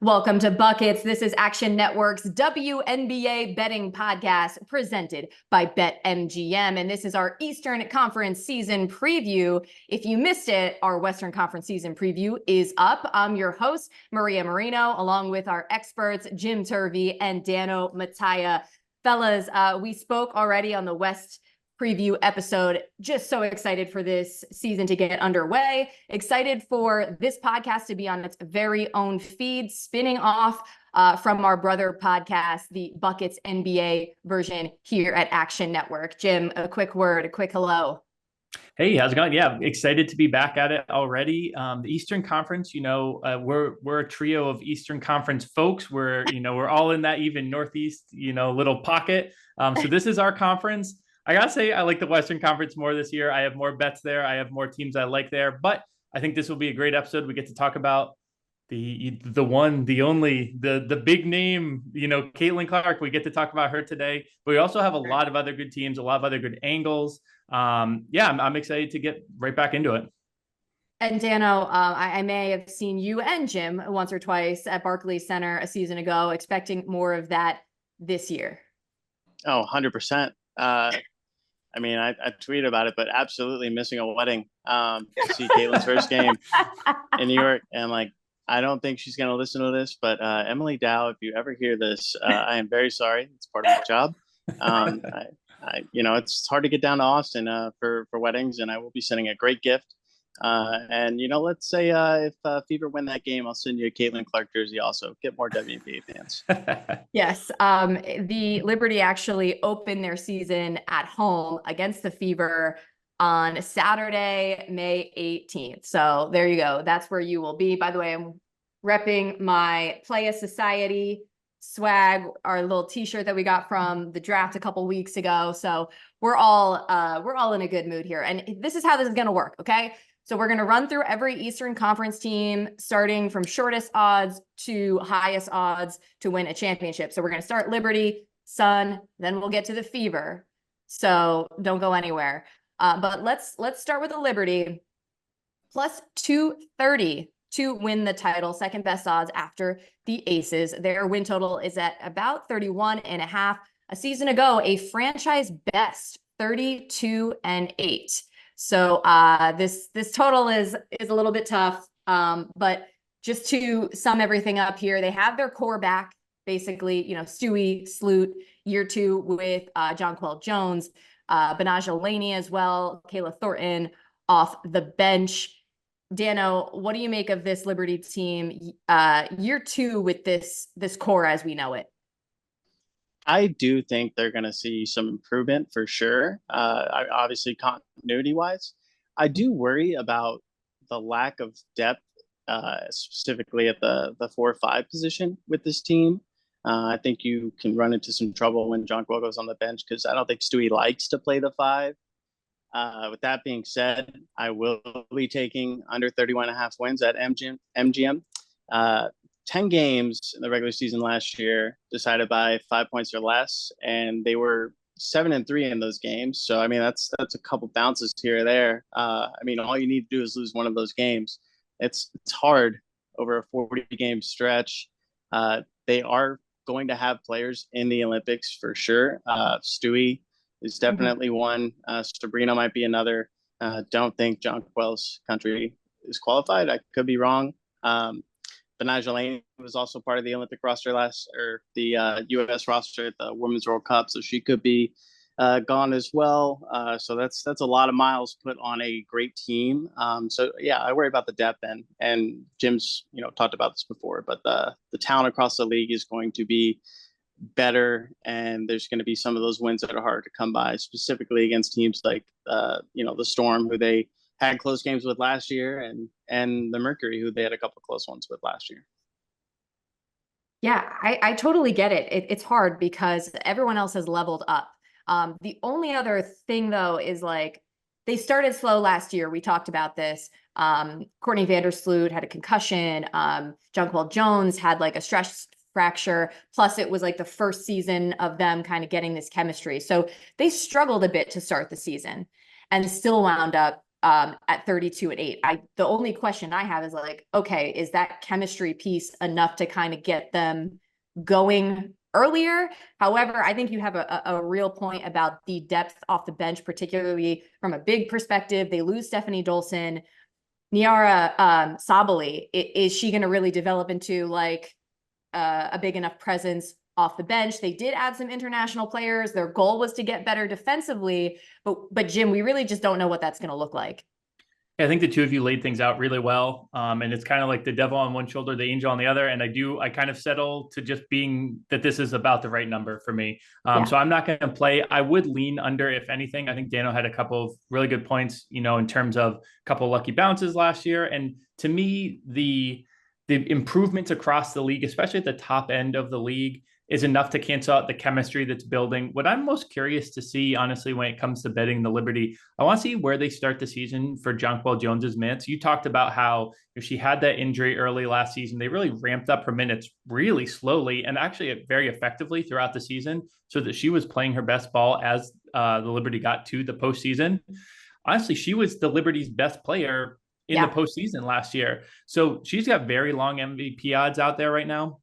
Welcome to Buckets. This is Action Network's WNBA betting podcast presented by BetMGM. And this is our Eastern Conference season preview. If you missed it, our Western Conference season preview is up. I'm your host, Maria Marino, along with our experts, Jim Turvey and Dano Mattia. Fellas, we spoke already on the West preview episode. Just so excited for this season to get underway. Excited for this podcast to be on its very own feed, spinning off from our brother podcast, the Buckets NBA version here at Action Network. Jim, a quick word, a quick hello. Hey, how's it going? Yeah, excited to be back at it already. The Eastern Conference, we're a trio of Eastern Conference folks. We're all in that even Northeast, little pocket. So this is our conference. I gotta say, I like the Western Conference more this year. I have more bets there. I have more teams I like there. But I think this will be a great episode. We get to talk about the one, the only, the big name, Caitlin Clark. We get to talk about her today. But we also have a lot of other good teams, a lot of other good angles. I'm excited to get right back into it. And Dano, I may have seen you and Jim once or twice at Barclays Center a season ago, expecting more of that this year. Oh, 100%. I tweeted about it, but absolutely missing a wedding to see Caitlin's first game in New York. And I don't think she's going to listen to this, but Emily Dow, if you ever hear this, I am very sorry. It's part of my job. It's hard to get down to Austin for weddings, and I will be sending a great gift. Let's say if Fever win that game, I'll send you a Caitlin Clark jersey also. Get more WNBA fans. Yes. The Liberty actually opened their season at home against the Fever on Saturday, May 18th. So there you go. That's where you will be. By the way, I'm repping my Playa Society swag, our little t-shirt that we got from the draft a couple weeks ago. So we're all in a good mood here. And this is how this is going to work. Okay. So we're going to run through every Eastern Conference team, starting from shortest odds to highest odds to win a championship. So we're going to start Liberty, Sun, then we'll get to the Fever. So don't go anywhere. But let's start with the Liberty. Plus 230 to win the title, second best odds after the Aces. Their win total is at about 31.5. A season ago, a franchise best 32-8. So this total is a little bit tough, but just to sum everything up here, they have their core back, basically, Stewie, Sloot, year 2 with Jonquel Jones, Benaja Laney as well, Kayla Thornton off the bench. Dano, what do you make of this Liberty team year 2 with this core as we know it? I do think they're going to see some improvement for sure. Obviously, continuity-wise, I do worry about the lack of depth, specifically at the 4-5 position with this team. I think you can run into some trouble when Jonquel goes on the bench because I don't think Stewie likes to play the 5. With that being said, I will be taking under 31.5 wins at MGM. 10 games in the regular season last year decided by 5 points or less, and they were 7-3 in those games. So that's a couple bounces here or there. All you need to do is lose one of those games. It's hard over a 40-game stretch. They are going to have players in the Olympics for sure. Stewie is definitely one. Sabrina might be another. Don't think Jonquel's country is qualified. I could be wrong. Benaja Laney was also part of the Olympic roster the U.S. roster at the Women's World Cup, so she could be gone as well. So that's a lot of miles put on a great team. I worry about the depth and Jim's talked about this before, but the talent across the league is going to be better, and there's going to be some of those wins that are hard to come by, specifically against teams like the Storm, who they had close games with last year, and the Mercury, who they had a couple of close ones with last year. Yeah, I totally get it. It's hard because everyone else has leveled up. The only other thing, though, is they started slow last year. We talked about this. Courtney Vandersloot had a concussion. Jonquel Jones had a stress fracture. Plus, it was the first season of them kind of getting this chemistry. So they struggled a bit to start the season and still wound up at 32-8. The only question I have is like, okay, is that chemistry piece enough to kind of get them going earlier? However, I think you have a real point about the depth off the bench, particularly from a big perspective. They lose Stephanie Dolson. Niara Sabali, is she going to really develop into like a big enough presence off the bench? They did add some international players. Their goal was to get better defensively, but Jim, we really just don't know what that's going to look like. I think the two of you laid things out really well. And it's kind of like the devil on one shoulder, the angel on the other. And I kind of settle to just being that this is about the right number for me. So I'm not going to play. I would lean under, if anything. I think Dano had a couple of really good points, in terms of a couple of lucky bounces last year. And to me, the improvements across the league, especially at the top end of the league, is enough to cancel out the chemistry that's building. What I'm most curious to see, honestly, when it comes to betting the Liberty, I want to see where they start the season for Jonquel Jones's minutes. You talked about how she had that injury early last season. They really ramped up her minutes really slowly and actually very effectively throughout the season, so that she was playing her best ball as the Liberty got to the postseason. Honestly, she was the Liberty's best player in the postseason last year. So she's got very long MVP odds out there right now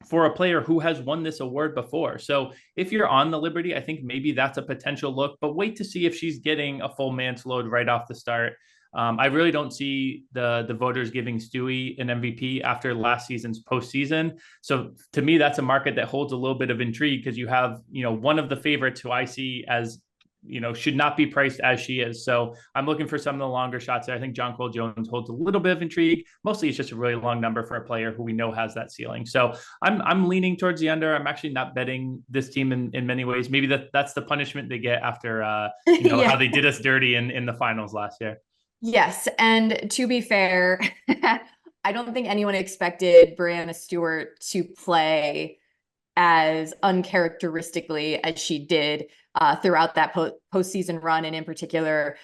for a player who has won this award before. So if you're on the Liberty, I think maybe that's a potential look, but wait to see if she's getting a full man's load right off the start. I really don't see the voters giving Stewie an MVP after last season's postseason. So to me, that's a market that holds a little bit of intrigue, because you have, one of the favorites who I see as, should not be priced as she is. So I'm looking for some of the longer shots there. I think Jonquel Jones holds a little bit of intrigue. Mostly it's just a really long number for a player who we know has that ceiling. So I'm leaning towards the under. I'm actually not betting this team in many ways. Maybe that's the punishment they get after how they did us dirty in the finals last year. Yes. And to be fair, I don't think anyone expected Brianna Stewart to play as uncharacteristically as she did throughout that postseason run, and in particular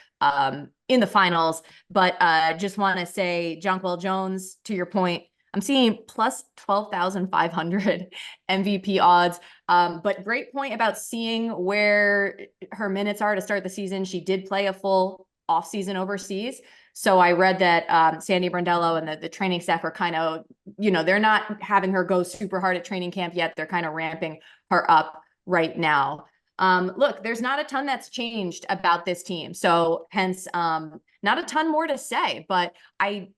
in the finals. But just want to say, Jonquel Jones, to your point, I'm seeing plus 12,500 MVP odds. But great point about seeing where her minutes are to start the season. She did play a full offseason overseas. So I read that Sandy Brandello and the training staff are kind of, they're not having her go super hard at training camp yet. They're kind of ramping her up right now. Look, there's not a ton that's changed about this team. So hence, not a ton more to say, but I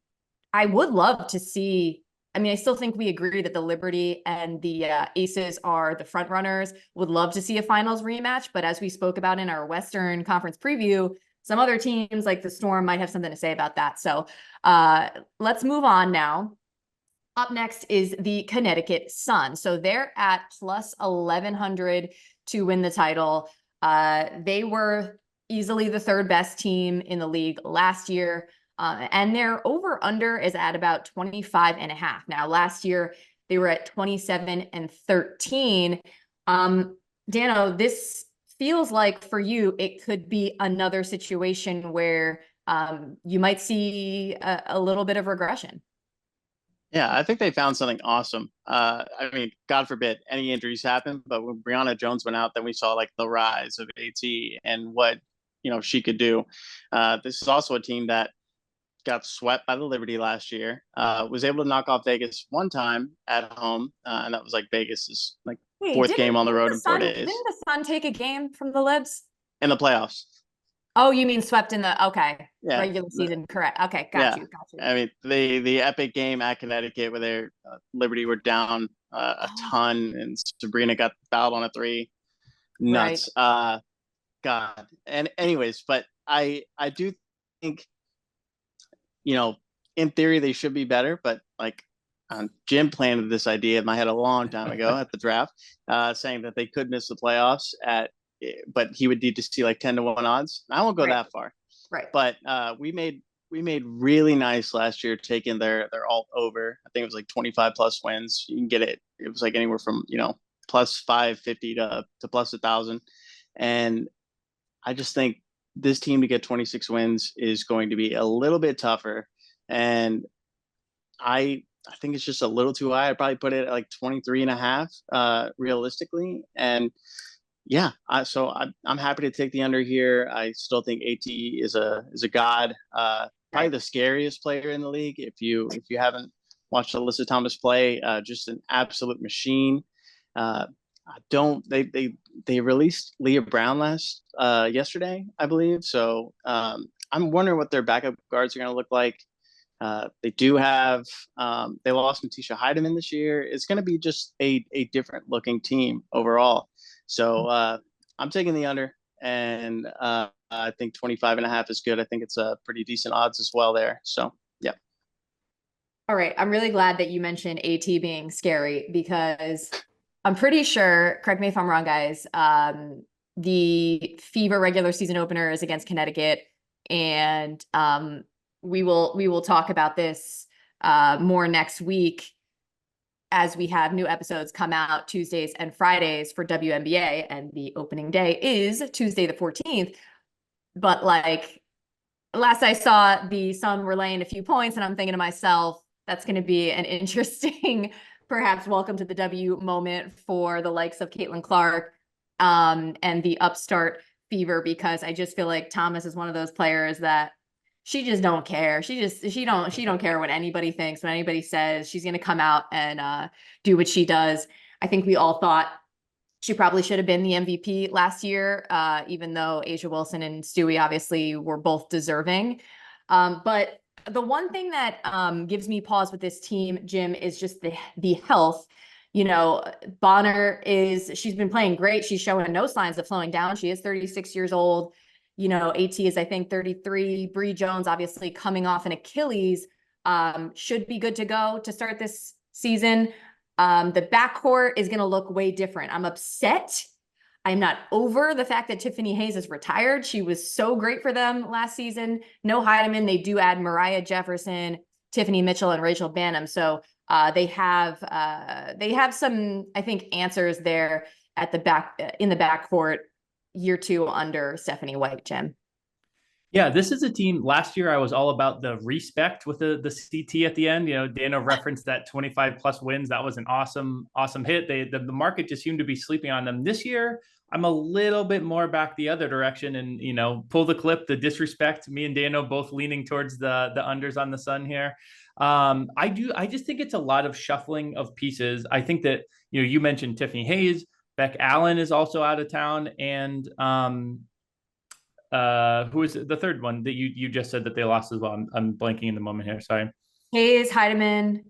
would love to see. I mean, I still think we agree that the Liberty and the Aces are the front runners. Would love to see a finals rematch. But as we spoke about in our Western Conference preview, some other teams like the Storm might have something to say about that. So let's move on now. Up next is the Connecticut Sun. So they're at plus 1,100 to win the title. They were easily the third best team in the league last year. And their over-under is at about 25.5. Now, last year, they were at 27-13. Dano, this feels like for you, it could be another situation where you might see a little bit of regression. Yeah, I think they found something awesome. I mean, God forbid any injuries happen, but when Brianna Jones went out, then we saw like the rise of AT and what, she could do. This is also a team that got swept by the Liberty last year, was able to knock off Vegas one time at home. And that was like Vegas's like fourth game on the road in 4 days. Didn't the Sun take a game from the Libs? In the playoffs. Oh, you mean swept in the regular season? Correct. Okay, got you. I mean, the epic game at Connecticut where their Liberty were down a ton, and Sabrina got fouled on a three. Nuts. Right. God. And anyways, but I do think, in theory they should be better, but like Jim planted this idea in my head a long time ago at the draft, saying that they could miss the playoffs but he would need to see like 10-1 odds. I won't go that far. Right. But we made really nice last year, taking their alt over. I think it was like 25 plus wins. You can get it. It was like anywhere from, plus 550 to plus 1,000. And I just think this team to get 26 wins is going to be a little bit tougher. And I think it's just a little too high. I'd probably put it at like 23.5 realistically. And Yeah, I'm happy to take the under here. I still think AT is a god. Probably Right. the scariest player in the league. If you haven't watched Alyssa Thomas play, just an absolute machine. I don't they released Leah Brown yesterday, I believe. So I'm wondering what their backup guards are going to look like. They do have they lost Matisha Heidemann this year. It's going to be just a different looking team overall. So I'm taking the under, and I think 25.5 is good. I think it's a pretty decent odds as well there. So yeah. All right. I'm really glad that you mentioned AT being scary because I'm pretty sure, correct me if I'm wrong, guys, the Fever regular season opener is against Connecticut. And we will talk about this more next week as we have new episodes come out Tuesdays and Fridays for WNBA, and the opening day is Tuesday the 14th. But like last I saw, the Sun were laying a few points, and I'm thinking to myself, that's going to be an interesting, perhaps welcome to the W moment for the likes of Caitlin Clark and the upstart Fever, because I just feel like Thomas is one of those players that she just don't care. She don't care what anybody thinks, what anybody says. She's going to come out and do what she does. I think we all thought she probably should have been the MVP last year, even though Asia Wilson and Stewie obviously were both deserving. But the one thing that gives me pause with this team, Jim, is just the health. You know, Bonner she's been playing great. She's showing no signs of slowing down. She is 36 years old. You know, AT is, I think, 33. Bree Jones, obviously coming off an Achilles, should be good to go to start this season. The backcourt is going to look way different. I'm upset. I'm not over the fact that Tiffany Hayes is retired. She was so great for them last season. No Heidemann. They do add Mariah Jefferson, Tiffany Mitchell, and Rachel Banham. So they have some, I think, answers there at the back in the backcourt year two under Stephanie White, Jim. Yeah, this is a team. Last year, I was all about the respect with the CT at the end. You know, Dana referenced that 25 plus wins. That was an awesome hit. The market just seemed to be sleeping on them. This year, I'm a little bit more back the other direction, and pull the clip, the disrespect. Me and Dano both leaning towards the unders on the Sun here. I just think it's a lot of shuffling of pieces. I think that you mentioned Tiffany Hayes, Beck Allen is also out of town, and who is the third one that you just said that they lost as well? I'm blanking in the moment here. Sorry. Hayes, Heidemann,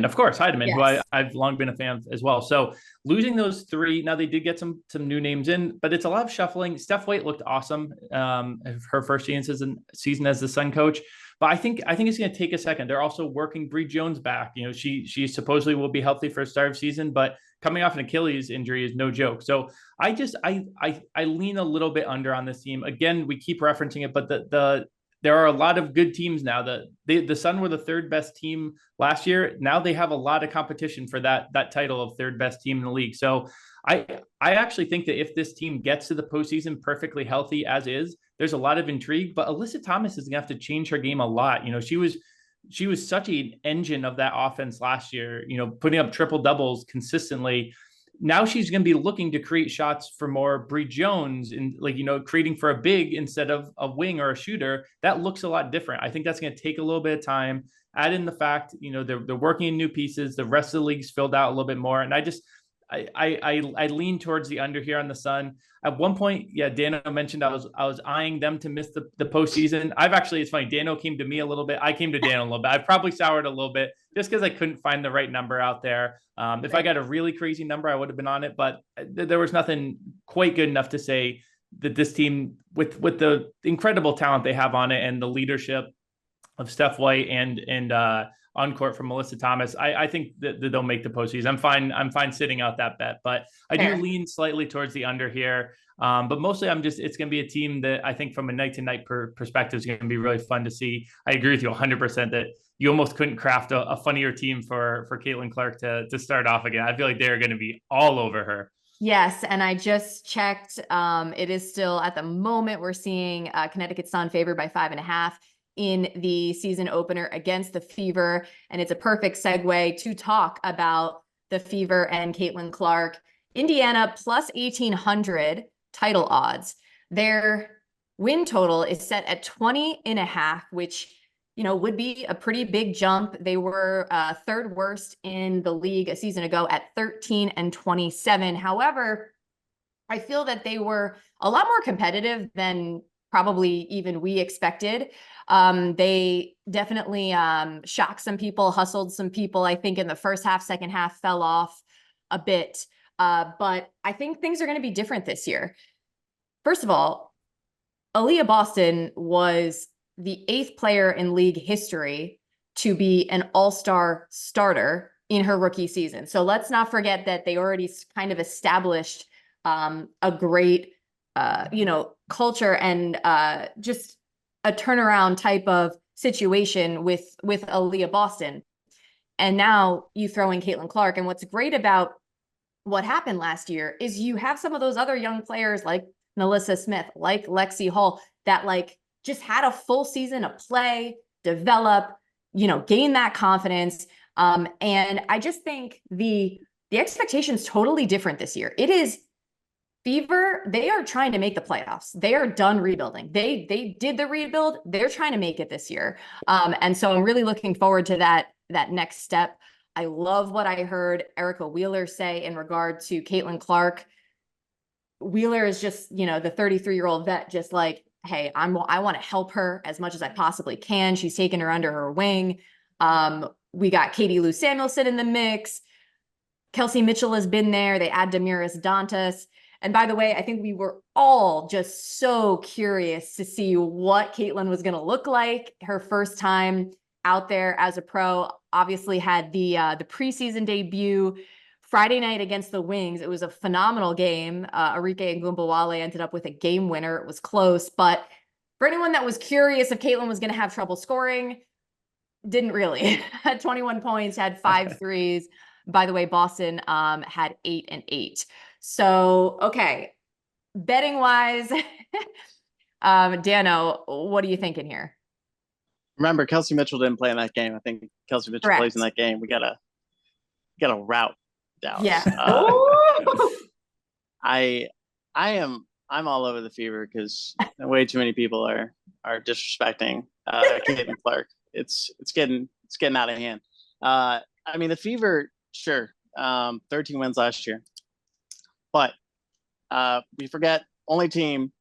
of course, Heidemann, yes. who I've long been a fan of as well. So losing those three, now they did get some new names in, but it's a lot of shuffling. Steph White looked awesome. Her first season as the Sun coach. But I think it's going to take a second. They're also working Bree Jones back. She supposedly will be healthy for a start of season, but coming off an Achilles injury is no joke. So I lean a little bit under on this team. Again, we keep referencing it, but there are a lot of good teams now. The Sun were the third best team last year. Now they have a lot of competition for that title of third best team in the league. So I actually think that if this team gets to the postseason perfectly healthy as is, there's a lot of intrigue. But Alyssa Thomas is gonna have to change her game a lot. She was such an engine of that offense last year. Putting up triple doubles consistently. Now she's going to be looking to create shots for more Bree Jones and creating for a big instead of a wing or a shooter. That looks a lot different. I think that's going to take a little bit of time. Add in the fact, they're working in new pieces. The rest of the league's filled out a little bit more. And I lean towards the under here on the Sun. At one point, yeah, Dano mentioned I was eyeing them to miss the postseason. It's funny. Dano came to me a little bit. I came to Dano a little bit. I probably soured a little bit just because I couldn't find the right number out there. If I got a really crazy number, I would have been on it, but there was nothing quite good enough to say that this team, with the incredible talent they have on it and the leadership of Steph White and on court from Melissa Thomas, I think that they'll make the postseason. I'm fine sitting out that bet, but I do lean slightly towards the under here. But mostly it's going to be a team that I think from a night to night perspective is going to be really fun to see. I agree with you 100% that you almost couldn't craft a funnier team for Caitlin Clark to start off again. I feel like they're going to be all over her. Yes, and I just checked. It is still at the moment we're seeing Connecticut Sun favored by 5.5 in the season opener against the Fever, and it's a perfect segue to talk about the Fever and Caitlin Clark Indiana plus 1,800 title odds. Their win total is set at 20.5, which, you know, would be a pretty big jump. They were third worst in the league a season ago at 13-27. However, I feel that they were a lot more competitive than probably even we expected. They definitely shocked some people, hustled some people. I think in the first half, second half fell off a bit. But I think things are going to be different this year. First of all, Aaliyah Boston was the 8th player in league history to be an all-star starter in her rookie season. So let's not forget that they already kind of established a great, culture and just a turnaround type of situation with Aaliyah Boston. And now you throw in Caitlin Clark. And what's great about what happened last year is you have some of those other young players like Melissa Smith, like Lexi Hall, that like just had a full season of play, develop, gain that confidence. And I just think the expectation's totally different this year. It is Fever, they are trying to make the playoffs. They are done rebuilding. They did the rebuild. They're trying to make it this year. And so I'm really looking forward to that next step. I love what I heard Erica Wheeler say in regard to Caitlin Clark. Wheeler is just, the 33-year-old vet, just like, hey, I want to help her as much as I possibly can. She's taken her under her wing. We got Katie Lou Samuelson in the mix. Kelsey Mitchell has been there. They add Damiris Dantas. And by the way, I think we were all just so curious to see what Caitlin was going to look like her first time out there as a pro. Obviously had the preseason debut Friday night against the Wings. It was a phenomenal game. Arike Ngumbawale ended up with a game winner. It was close, but for anyone that was curious if Caitlin was going to have trouble scoring, didn't really. Had 21 points, had 5 threes. By the way, Boston had 8 and 8. So, okay, betting wise, Dano, what are you thinking here? Remember, Kelsey Mitchell didn't play in that game. I think Kelsey Mitchell plays in that game. We gotta route Dallas. Yeah. I'm all over the Fever because way too many people are disrespecting Caitlin Clark. It's getting out of hand. I mean, the Fever, sure, 13 wins last year, but we forget only team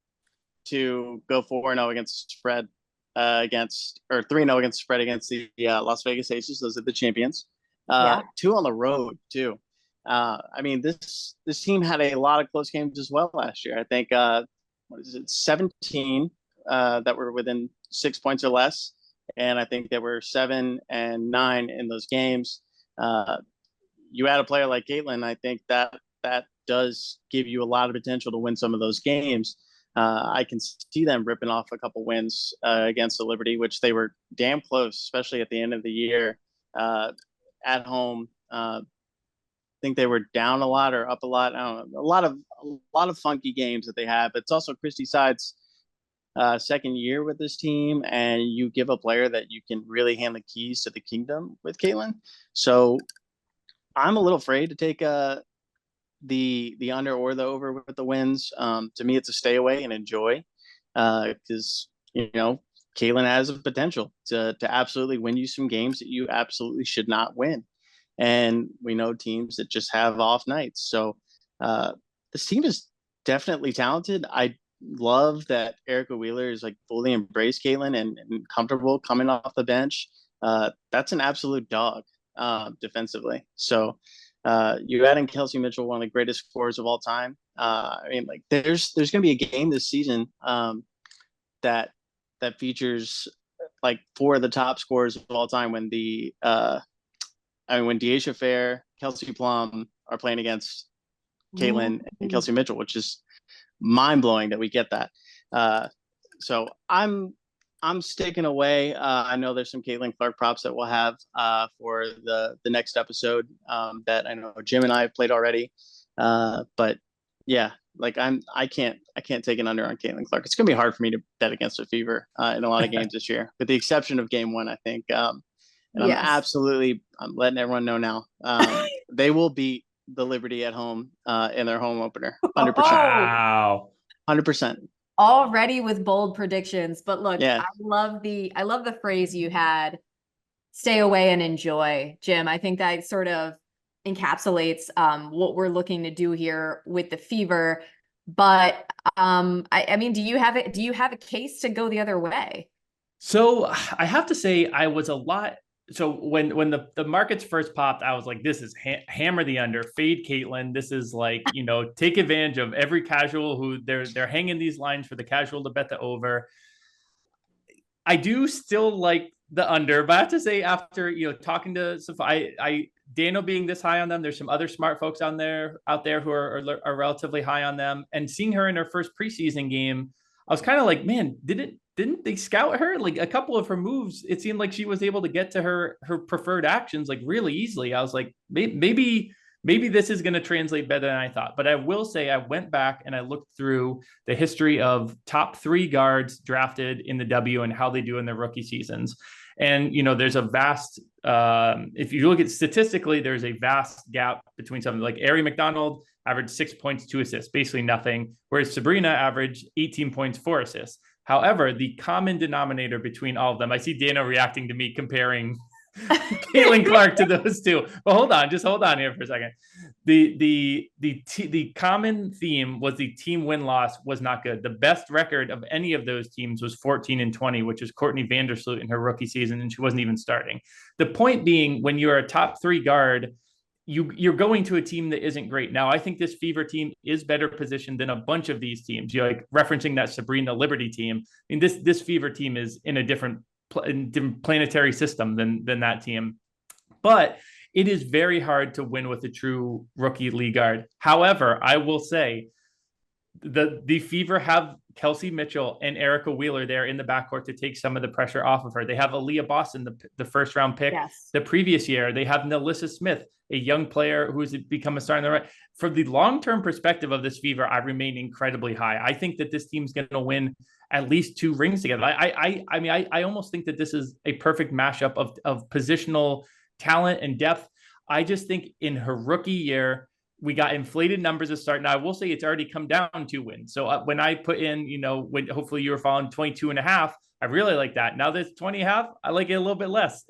to go 4-0 against the spread or 3-0 against the spread against the Las Vegas Aces. Those are the champions. 2 on the road too. I mean, this team had a lot of close games as well last year. I think 17 that were within 6 points or less, and I think there were 7 and 9 in those games. You add a player like Caitlin, I think that does give you a lot of potential to win some of those games. I can see them ripping off a couple wins against the Liberty, which they were damn close, especially at the end of the year at home. I think they were down a lot or up a lot. I don't know, a lot of funky games that they have. It's also Christy Side's second year with this team, and you give a player that you can really hand the keys to the kingdom with Caitlin. So I'm a little afraid to take the under or the over with the wins. To me, it's a stay away and enjoy because Caitlin has the potential to absolutely win you some games that you absolutely should not win. And we know teams that just have off nights. So this team is definitely talented. I love that Erica Wheeler is like fully embraced Caitlin and comfortable coming off the bench. That's an absolute dog defensively. So you add in Kelsey Mitchell, one of the greatest scorers of all time. I mean, like there's going to be a game this season that features like 4 of the top scorers of all time when when Deasia Fair, Kelsey Plum are playing against Caitlin and Kelsey Mitchell, which is mind blowing that we get that. So I'm sticking away. I know there's some Caitlin Clark props that we'll have for the next episode that I know Jim and I have played already. But yeah, like I can't take an under on Caitlin Clark. It's gonna be hard for me to bet against the Fever in a lot of games this year, with the exception of game 1, I think. And I'm letting everyone know now. They will beat the Liberty at home in their home opener. 100%. Wow. 100%. Already with bold predictions, but look, Yeah. I love the phrase you had, stay away and enjoy, Jim. I think that sort of encapsulates what we're looking to do here with the Fever. But I mean, do you have a case to go the other way? So I have to say I was a lot. So when the markets first popped, I was like, this is hammer the under, fade Caitlin. This is like, take advantage of every casual who they're hanging these lines for the casual to bet the over. I do still like the under, but I have to say after, talking to some, Daniel being this high on them, there's some other smart folks out there who are relatively high on them, and seeing her in her first preseason game, I was kind of like, man, didn't they scout her? Like a couple of her moves, it seemed like she was able to get to her preferred actions like really easily. I was like, maybe this is going to translate better than I thought. But I will say I went back and I looked through the history of top 3 guards drafted in the W and how they do in their rookie seasons. And, there's a vast, if you look at statistically, there's a vast gap between something like Ari McDonald averaged 6 points, 2 assists, basically nothing. Whereas Sabrina averaged 18 points, 4 assists. However, the common denominator between all of them, I see Dano reacting to me comparing Caitlin Clark to those two. But hold on here for a second. The common theme was the team win-loss was not good. The best record of any of those teams was 14-20, which is Courtney Vandersloot in her rookie season, and she wasn't even starting. The point being, when you're a top 3 guard, you're going to a team that isn't great. Now, I think this Fever team is better positioned than a bunch of these teams. You're like referencing that Sabrina Liberty team. I mean, this Fever team is in a different planetary system than that team. But it is very hard to win with a true rookie league guard. However, I will say the Fever have Kelsey Mitchell and Erica Wheeler there in the backcourt to take some of the pressure off of her. They have Aaliyah Boston, the first round pick the previous year. They have Nalissa Smith, a young player who's become a star in the right. For the long-term perspective of this Fever, I remain incredibly high. I think that this team's going to win at least 2 rings together. I mean, I almost think that this is a perfect mashup of positional talent and depth. I just think in her rookie year, we got inflated numbers to start. Now, I will say it's already come down 2 wins. So when I put in, when hopefully you were following 22.5, I really like that. Now there's 20.5, I like it a little bit less.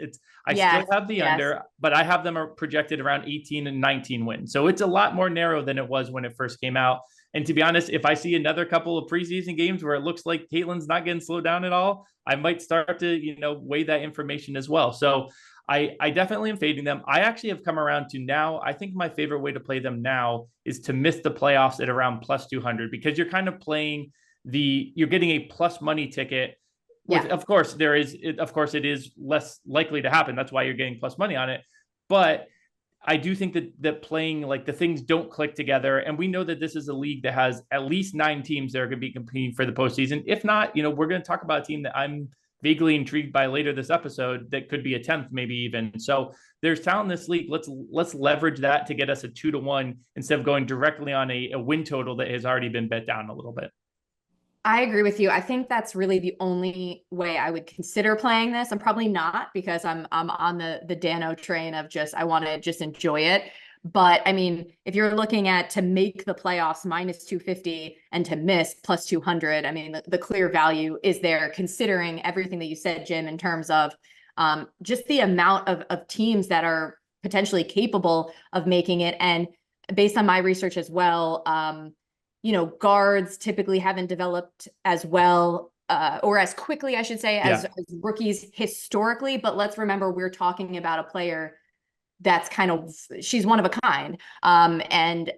I still have the under, but I have them projected around 18 and 19 wins. So it's a lot more narrow than it was when it first came out. And to be honest, if I see another couple of preseason games where it looks like Caitlin's not getting slowed down at all, I might start to, weigh that information as well. So I definitely am fading them. I actually have come around to now, I think my favorite way to play them now is to miss the playoffs at around plus 200, because you're kind of playing you're getting a plus money ticket. Of course, it is less likely to happen. That's why you're getting plus money on it. But I do think that playing like the things don't click together. And we know that this is a league that has at least 9 teams that are going to be competing for the postseason. If not, we're going to talk about a team that I'm vaguely intrigued by later this episode that could be a 10th, maybe even. So there's talent in this league. Let's leverage that to get us a 2-1 instead of going directly on a win total that has already been bet down a little bit. I agree with you. I think that's really the only way I would consider playing this. I'm probably not, because I'm on the Dano train of I want to just enjoy it. But I mean, if you're looking at to make the playoffs minus 250 and to miss plus 200, I mean, the clear value is there, considering everything that you said, Jim, in terms of just the amount of teams that are potentially capable of making it. And based on my research as well, guards typically haven't developed as well or as quickly, I should say, as rookies historically. But let's remember, we're talking about a player that's she's one of a kind. And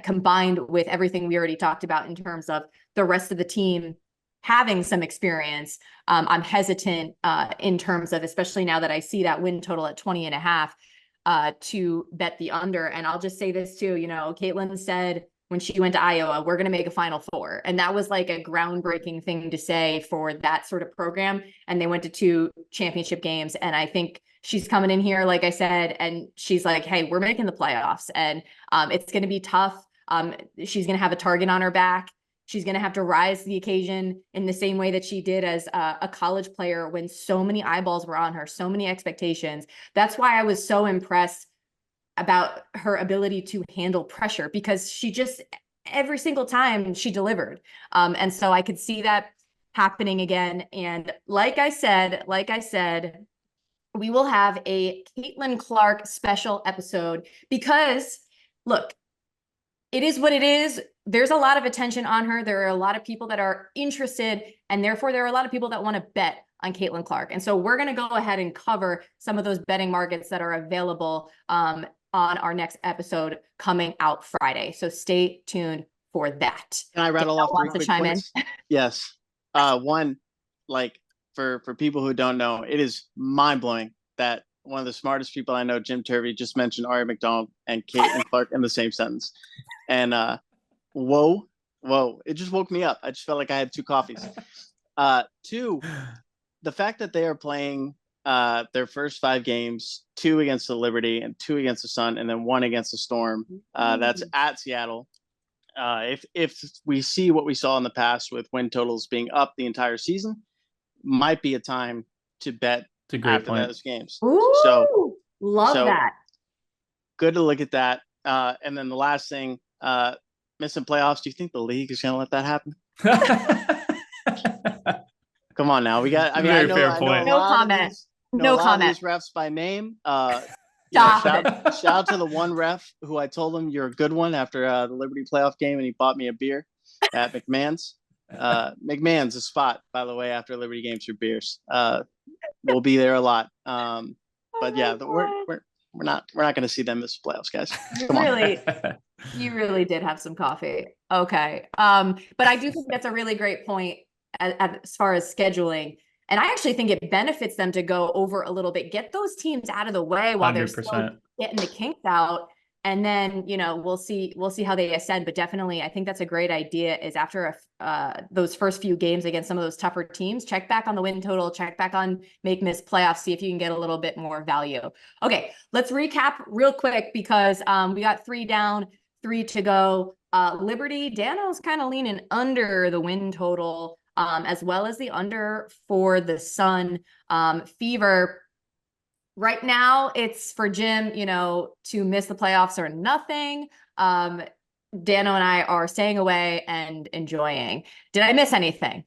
combined with everything we already talked about in terms of the rest of the team having some experience, I'm hesitant in terms of, especially now that I see that win total at 20.5, to bet the under. And I'll just say this too, Caitlin said when she went to Iowa, we're going to make a Final Four. And that was like a groundbreaking thing to say for that sort of program. And they went to 2 championship games. And I think she's coming in here, like I said, and she's like, hey, we're making the playoffs. And it's going to be tough. She's going to have a target on her back. She's going to have to rise to the occasion in the same way that she did as a college player, when so many eyeballs were on her, so many expectations. That's why I was so impressed about her ability to handle pressure, because she just, every single time she delivered. And so I could see that happening again. And like I said, we will have a Caitlin Clark special episode because, look, it is what it is. There's a lot of attention on her. There are a lot of people that are interested, and therefore there are a lot of people that want to bet on Caitlin Clark. And so we're going to go ahead and cover some of those betting markets that are available on our next episode coming out Friday. So stay tuned for that. Can I rattle off 3 quick points? Yes. One, like for people who don't know, it is mind-blowing that one of the smartest people I know, Jim Turvey, just mentioned Ari McDonald and Caitlin Clark in the same sentence. And whoa, it just woke me up. I just felt like I had 2 coffees. 2, the fact that they are playing their first 5 games, 2 against the Liberty and 2 against the Sun, and then 1 against the Storm. That's at Seattle. If we see what we saw in the past with win totals being up the entire season, might be a time to bet after those games. Ooh, so that. Good to look at that. And then the last thing, missing playoffs. Do you think the league is going to let that happen? Come on now. We got, I mean, I know no comment. No comment. These refs by name. Stop shout out to the one ref who I told him you're a good one after the Liberty playoff game, and he bought me a beer at McMahon's. McMahon's a spot, by the way, after Liberty games for beers. We'll be there a lot. But yeah, we're not going to see them miss the playoffs, guys. Come on. You really did have some coffee. Okay. But I do think that's a really great point as far as scheduling. And I actually think it benefits them to go over a little bit, get those teams out of the way while 100%. They're still getting the kinks out. And then, we'll see how they ascend. But definitely, I think that's a great idea, is after those first few games against some of those tougher teams, check back on the win total, check back on make miss playoffs, see if you can get a little bit more value. Okay, let's recap real quick, because we got 3 down, 3 to go. Liberty, Dano's kind of leaning under the win total, as well as the under for the Sun. Fever, right now it's for Jim, to miss the playoffs or nothing. Dano and I are staying away and enjoying. Did I miss anything?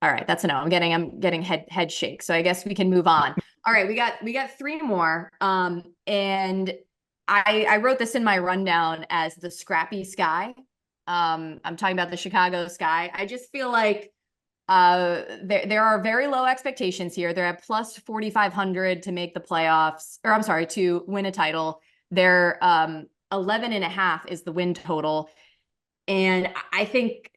All right, that's a no. I'm getting head shake. So I guess we can move on. All right, we got 3 more. And I wrote this in my rundown as the scrappy sky. I'm talking about the Chicago Sky. I just feel like there are very low expectations here. They're at plus 4,500 to make the playoffs, or I'm sorry, to win a title. They're 11.5 is the win total. And I think,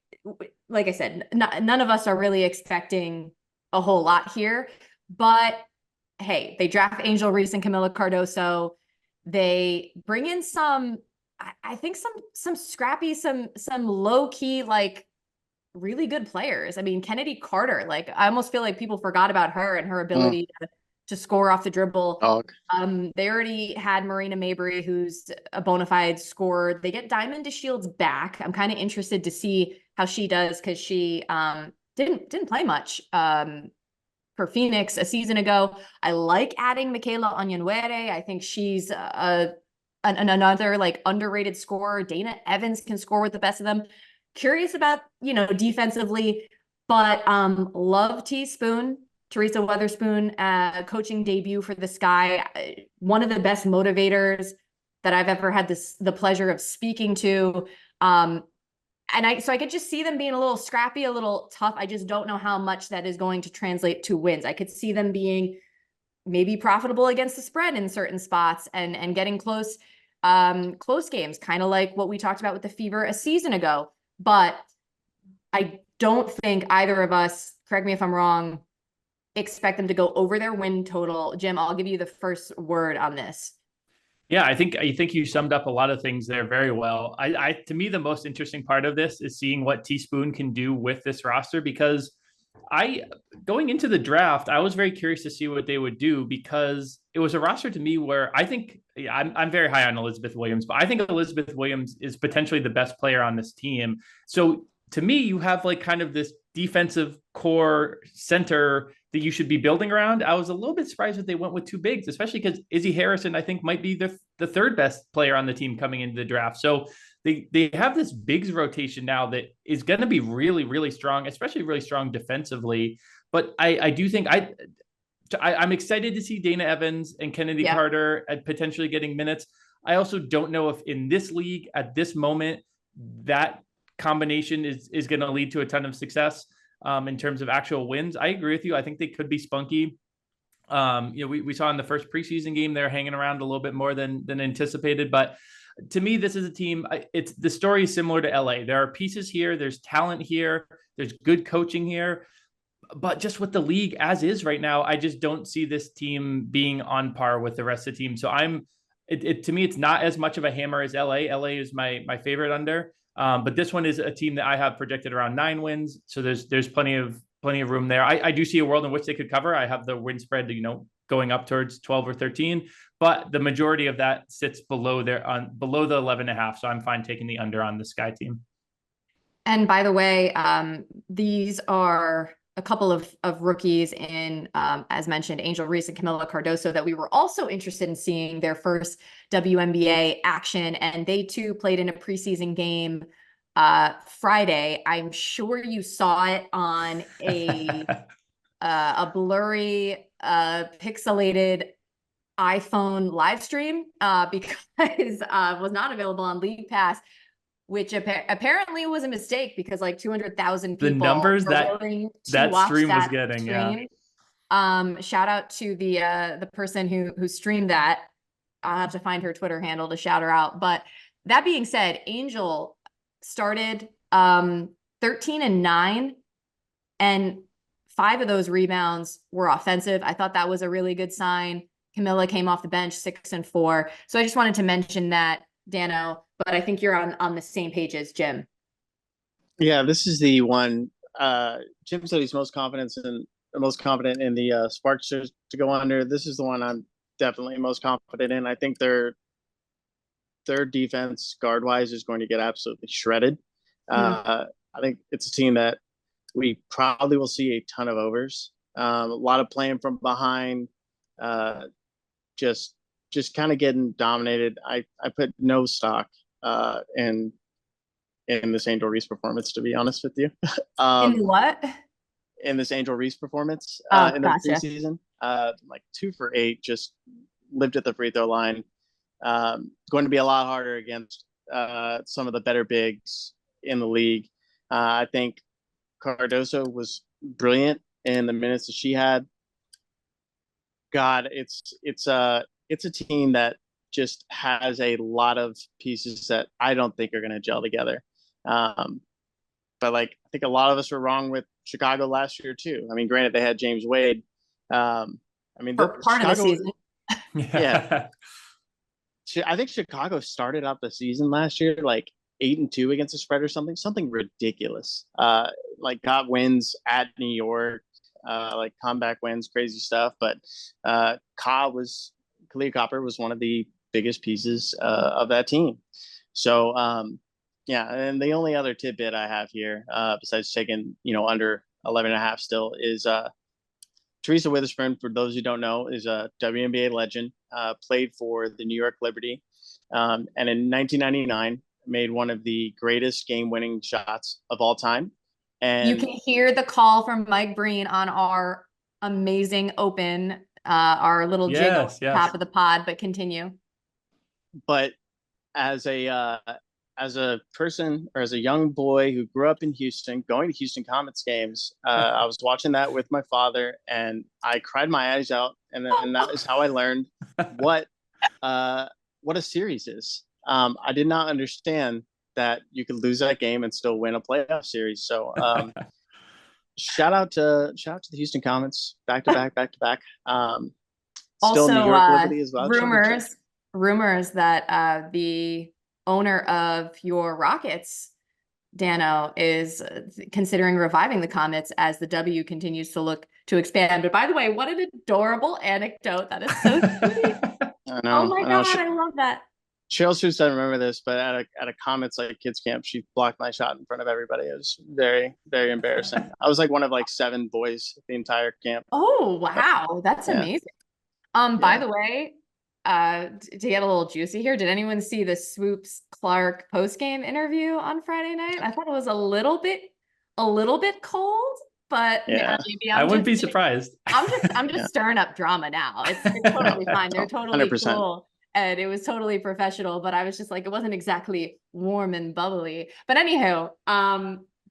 like I said, none of us are really expecting a whole lot here, but hey, they draft Angel Reese and Camila Cardoso. They bring in some, I think some scrappy, some low key, like really good players. I mean, Kennedy Carter, like I almost feel like people forgot about her and her ability to score off the dribble. They already had Marina Mabry, who's a bona fide scorer. They get Diamond DeShields back. I'm kind of interested to see how she does, because she didn't play much for Phoenix a season ago. I like adding Michaela Onyenwere. I think she's another like underrated scorer. Dana Evans can score with the best of them. Curious about, defensively, but love Teaspoon, Teresa Weatherspoon, coaching debut for the Sky. One of the best motivators that I've ever had the pleasure of speaking to. So I could just see them being a little scrappy, a little tough. I just don't know how much that is going to translate to wins. I could see them being maybe profitable against the spread in certain spots and getting close games, kind of like what we talked about with the Fever a season ago. But I don't think either of us, correct me if I'm wrong, expect them to go over their win total. Jim, I'll give you the first word on this. Yeah, I think you summed up a lot of things there very well. To me, the most interesting part of this is seeing what Teaspoon can do with this roster, because going into the draft, I was very curious to see what they would do, because it was a roster to me where I think I'm very high on Elizabeth Williams, but I think Elizabeth Williams is potentially the best player on this team. So to me, you have like kind of this defensive core center that you should be building around. I was a little bit surprised that they went with two bigs, especially because Izzy Harrison, I think, might be the third best player on the team coming into the draft. So they have this bigs rotation now that is going to be really, really strong, especially really strong defensively. But I do think I'm excited to see Dana Evans and Kennedy Carter at potentially getting minutes. I also don't know if in this league at this moment that combination is going to lead to a ton of success in terms of actual wins. I agree with you. I think they could be spunky. We saw in the first preseason game they're hanging around a little bit more than anticipated. But to me, this is a team. It's the story is similar to LA. There are pieces here. There's talent here. There's good coaching here. But just with the league as is right now, I just don't see this team being on par with the rest of the team. So to me, it's not as much of a hammer as LA. LA is my favorite under. But this one is a team that I have projected around 9 wins. So there's plenty of room there. I do see a world in which they could cover. I have the win spread, going up towards 12 or 13, but the majority of that sits below the 11.5. So I'm fine taking the under on the Sky team. And by the way, these are a couple of rookies in, as mentioned, Angel Reese and Camila Cardoso, that we were also interested in seeing their first WNBA action. And they too played in a preseason game Friday. I'm sure you saw it on a blurry, pixelated iPhone live stream because it was not available on League Pass, which apparently was a mistake because like 200,000 people. The numbers that stream was getting, stream. Shout out to the person who streamed that. I'll have to find her Twitter handle to shout her out. But that being said, Angel started 13-9, and 5 of those rebounds were offensive. I thought that was a really good sign. Camilla came off the bench 6-4. So I just wanted to mention that, Dano, but I think you're on the same page as Jim. Yeah, this is the one. Jim said he's most confident in the Sparks to go under. This is the one I'm definitely most confident in. I think their defense guard wise is going to get absolutely shredded. I think it's a team that we probably will see a ton of overs. A lot of playing from behind, just kind of getting dominated. I put no stock in this Angel Reese performance, to be honest with you. In what? In this Angel Reese performance in gotcha. the preseason. Like 2 for 8, just lived at the free throw line. Going to be a lot harder against some of the better bigs in the league. I think Cardoso was brilliant in the minutes that she had. God, it's a team that just has a lot of pieces that I don't think are going to gel together. But like, I think a lot of us were wrong with Chicago last year too. I mean, granted they had James Wade. I mean, for part of the season. Yeah. I think Chicago started out the season last year like 8-2 against the spread or something ridiculous. Like got wins at New York, like comeback wins, crazy stuff. But Kalia Copper was one of the biggest pieces of that team. So yeah, and the only other tidbit I have here, besides taking under 11.5 still, is Teresa Witherspoon. For those who don't know, is a WNBA legend. Played for the New York Liberty, and in 1999 made one of the greatest game-winning shots of all time. And you can hear the call from Mike Breen on our amazing open, our little jiggle top of the pod. But continue. But as a person, or as a young boy who grew up in Houston, going to Houston Comets games, I was watching that with my father, and I cried my eyes out. And that is how I learned what a series is. I did not understand that you could lose that game and still win a playoff series. So shout out to the Houston Comets, back to back. Still also, New York Liberty as well. Rumors that the owner of your Rockets, Dano, is considering reviving the Comets as the W continues to look to expand. But by the way, what an adorable anecdote. That is so sweet. Oh my God, I love that. Chelsea doesn't remember this, but at a Comets like kids camp, she blocked my shot in front of everybody. It was very, very embarrassing. I was like one of like 7 boys the entire camp. Oh, wow. That's Yeah, amazing. By yeah. the way, to get a little juicy here, did anyone see the Swoops Clark post-game interview on Friday night? I thought it was a little bit cold, but Yeah. maybe I I'm wouldn't just be surprised. I'm just Yeah. stirring up drama now. It's totally fine. They're totally 100%. cool. And it was totally professional, but I was just like, it wasn't exactly warm and bubbly. But anywho,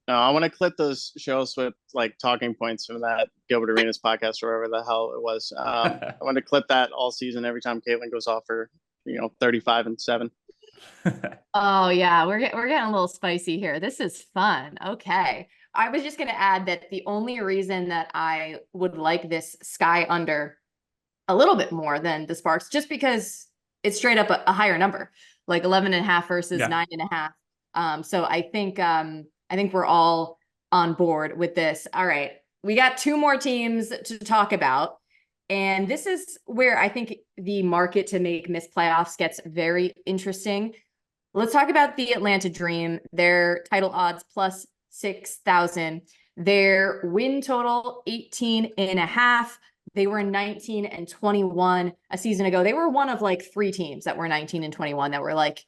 No, I want to clip those shows with like talking points from that Gilbert Arenas podcast or whatever the hell it was. I want to clip that all season every time Caitlin goes off for 35-7. oh yeah, we're getting a little spicy here. This is fun. Okay. I was just going to add that the only reason that I would like this Sky under a little bit more than the Sparks, just because it's straight up a higher number, like 11.5 versus 9.5. So I think we're all on board with this. All right. We got 2 more teams to talk about. And this is where I think the market to make missed playoffs gets very interesting. Let's talk about the Atlanta Dream. Their title odds plus 6,000. Their win total 18.5. They were 19-21 a season ago. They were one of like 3 teams that were 19-21 that were like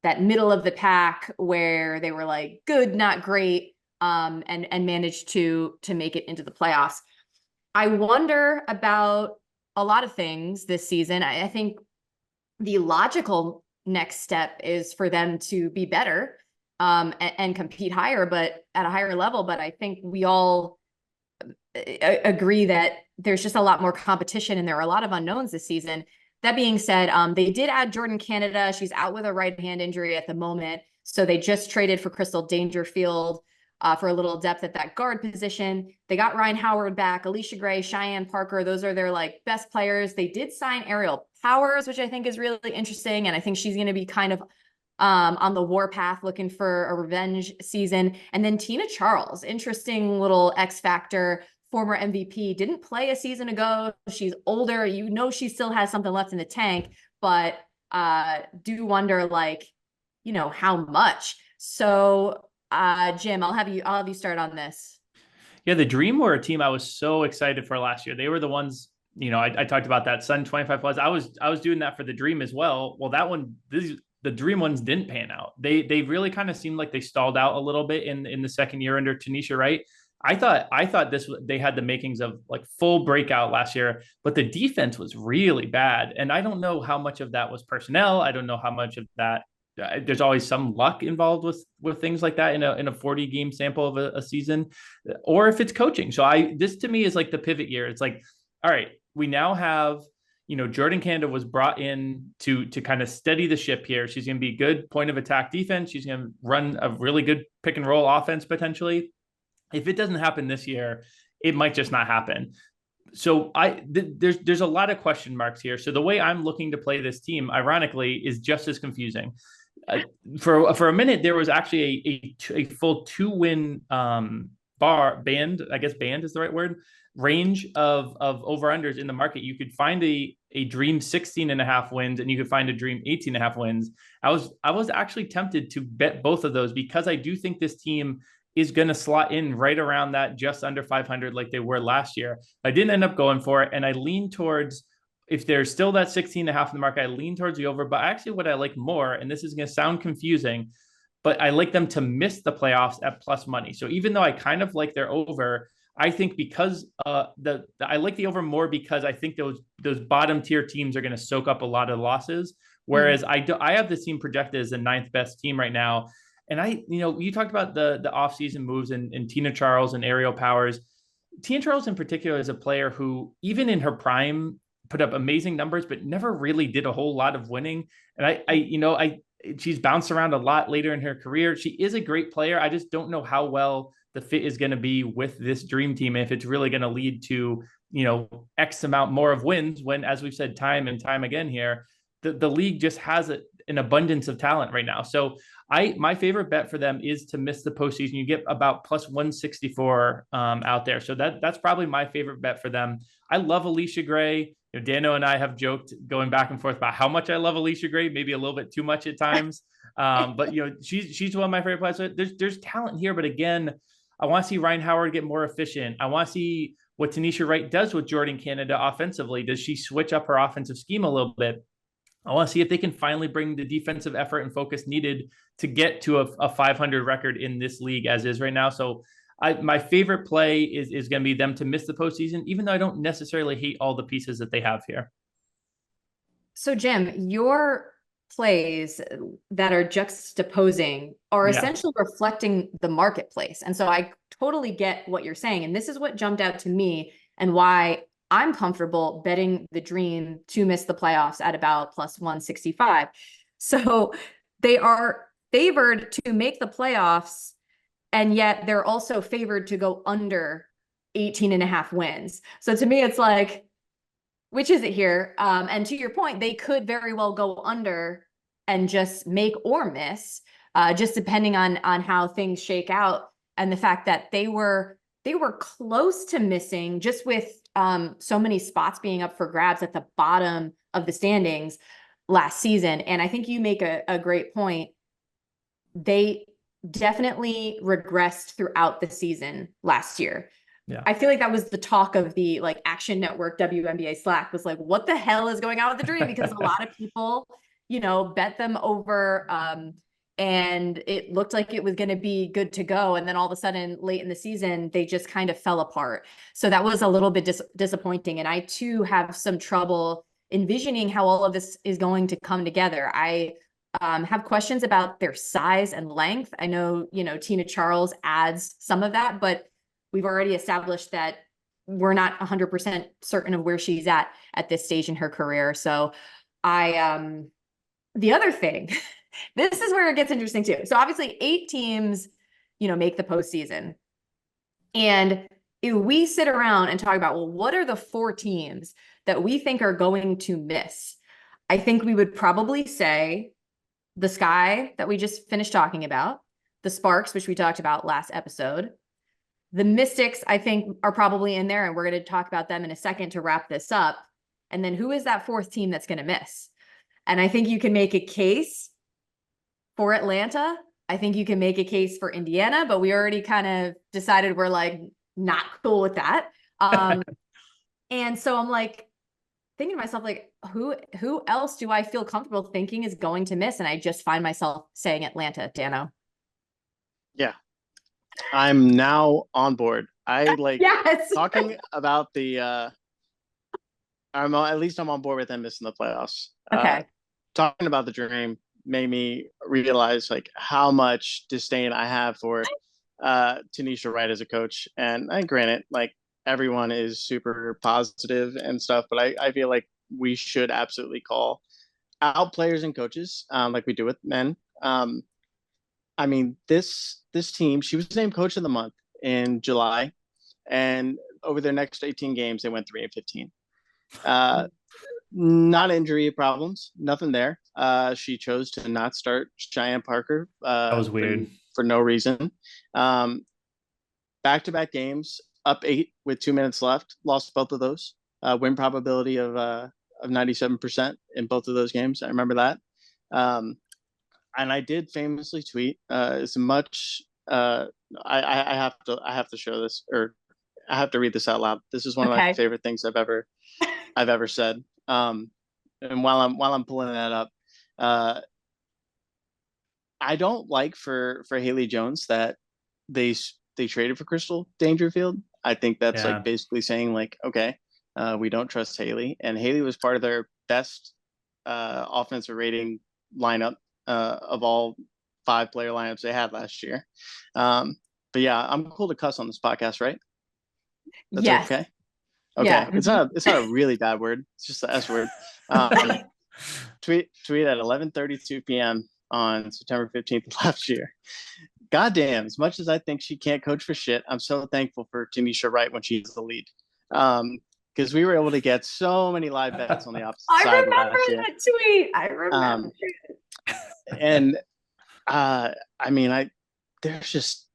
that middle of the pack where they were like good, not great, and managed to make it into the playoffs. I wonder about a lot of things this season. I think the logical next step is for them to be better, and compete higher, but at a higher level. But I think we all agree that there's just a lot more competition and there are a lot of unknowns this season. That being said, they did add Jordan Canada. She's out with a right hand injury at the moment. So they just traded for Crystal Dangerfield for a little depth at that guard position. They got Ryan Howard back, Alicia Gray, Cheyenne Parker. Those are their like best players. They did sign Ariel Powers, which I think is really interesting. And I think she's going to be kind of on the warpath looking for a revenge season. And then Tina Charles, interesting little X factor, former MVP, didn't play a season ago. She's older. She still has something left in the tank, but do wonder like, how much. So Jim, I'll have you start on this. Yeah, the Dream were a team I was so excited for last year. They were the ones, I talked about that Sun 25 plus. I was doing that for the Dream as well. Well, the Dream ones didn't pan out. They really kind of seemed like they stalled out a little bit in the second year under Tanisha Wright. I thought they had the makings of like full breakout last year, but the defense was really bad. And I don't know how much of that was personnel. I don't know how much of that there's always some luck involved with things like that in a 40 game sample of a season, or if it's coaching. So this to me is like the pivot year. It's like, all right, we now have, Jordan Canada was brought in to kind of steady the ship here. She's going to be good point of attack defense. She's going to run a really good pick and roll offense potentially. If it doesn't happen this year, it might just not happen. So there's a lot of question marks here. So the way I'm looking to play this team, ironically, is just as confusing. For a minute, there was actually a full 2-win band. I guess band is the right word. Range of over-unders in the market. You could find a Dream 16.5 wins, and you could find a Dream 18.5 wins. I was actually tempted to bet both of those because I do think this team is going to slot in right around that just under 500 like they were last year. I didn't end up going for it, and I lean towards, if there's still that 16.5 in the market, I lean towards the over. But actually what I like more, and this is going to sound confusing, but I like them to miss the playoffs at plus money. So even though I kind of like their over, I think because I like the over more because I think those bottom tier teams are going to soak up a lot of losses. Whereas I have the team projected as the 9th best team right now. And you talked about the offseason moves and Tina Charles and Ariel Powers. Tina Charles in particular is a player who, even in her prime, put up amazing numbers, but never really did a whole lot of winning. And she's bounced around a lot later in her career. She is a great player. I just don't know how well the fit is going to be with this Dream team, if it's really going to lead to, X amount more of wins when, as we've said time and time again here, the league just has an abundance of talent right now. So my favorite bet for them is to miss the postseason. You get about plus 164 out there. So that's probably my favorite bet for them. I love Alicia Gray. Dano and I have joked going back and forth about how much I love Alicia Gray, maybe a little bit too much at times. But she's one of my favorite players. There's talent here, but again, I want to see Ryan Howard get more efficient. I want to see what Tanisha Wright does with Jordan Canada offensively. Does she switch up her offensive scheme a little bit? I want to see if they can finally bring the defensive effort and focus needed to get to a 500 record in this league as is right now. So my favorite play is going to be them to miss the postseason, even though I don't necessarily hate all the pieces that they have here. So Jim, your plays that are juxtaposing are essentially reflecting the marketplace. And so I totally get what you're saying. And this is what jumped out to me and why I'm comfortable betting the Dream to miss the playoffs at about plus 165. So they are favored to make the playoffs, and yet they're also favored to go under 18.5 wins. So to me, it's like, which is it here? And to your point, they could very well go under and just make or miss, just depending on how things shake out. And the fact that they were close to missing, just with so many spots being up for grabs at the bottom of the standings last season. And I think you make a great point. They definitely regressed throughout the season last year. Yeah. I feel like that was the talk of the Action Network WNBA Slack, was like, what the hell is going on with the Dream? Because a lot of people, bet them over, and it looked like it was going to be good to go. And then all of a sudden, late in the season, they just kind of fell apart. So that was a little bit disappointing. And I too have some trouble envisioning how all of this is going to come together. I have questions about their size and length. I know, Tina Charles adds some of that, but we've already established that we're not 100% certain of where she's at this stage in her career. So the other thing, this is where it gets interesting too. So obviously 8 teams, make the postseason. And if we sit around and talk about, well, what are the 4 teams that we think are going to miss? I think we would probably say the Sky that we just finished talking about, the Sparks, which we talked about last episode. The Mystics, I think, are probably in there, and we're going to talk about them in a second to wrap this up. And then who is that 4th team that's going to miss? And I think you can make a case for Atlanta. I think you can make a case for Indiana, but we already kind of decided we're not cool with that. And so I'm thinking to myself, who else do I feel comfortable thinking is going to miss? And I just find myself saying Atlanta, Dano. Yeah. I'm now on board. I yes. talking about the I'm on board with them missing the playoffs. Okay. Talking about the Dream made me realize how much disdain I have for Tanisha Wright as a coach. And granted, everyone is super positive and stuff, but I feel like we should absolutely call out players and coaches like we do with men. This team, she was named Coach of the Month in July, and over their next 18 games, they went 3-15. Not injury problems, nothing there. She chose to not start Cheyenne Parker. That was weird for no reason. Back-to-back games, up 8 with 2 minutes left, lost both of those. Win probability of 97% in both of those games. I remember that. And I did famously tweet as much. I have to show this, or I have to read this out loud. This is one of my favorite things I've ever said. And while I'm pulling that up, I don't like for Haley Jones that they traded for Crystal Dangerfield. I think that's basically saying okay, we don't trust Haley, and Haley was part of their best offensive rating lineup of all 5-player lineups they had last year. But yeah, I'm cool to cuss on this podcast, right? That's yes. Okay. Okay. Yeah. It's not a really bad word. It's just the S word. Tweet at 11:32 p.m. on September 15th of last year. Goddamn, as much as I think she can't coach for shit, I'm so thankful for Tanisha Wright when she's the lead. Because we were able to get so many live bets on the opposite side. I remember that tweet. I remember it. And there's just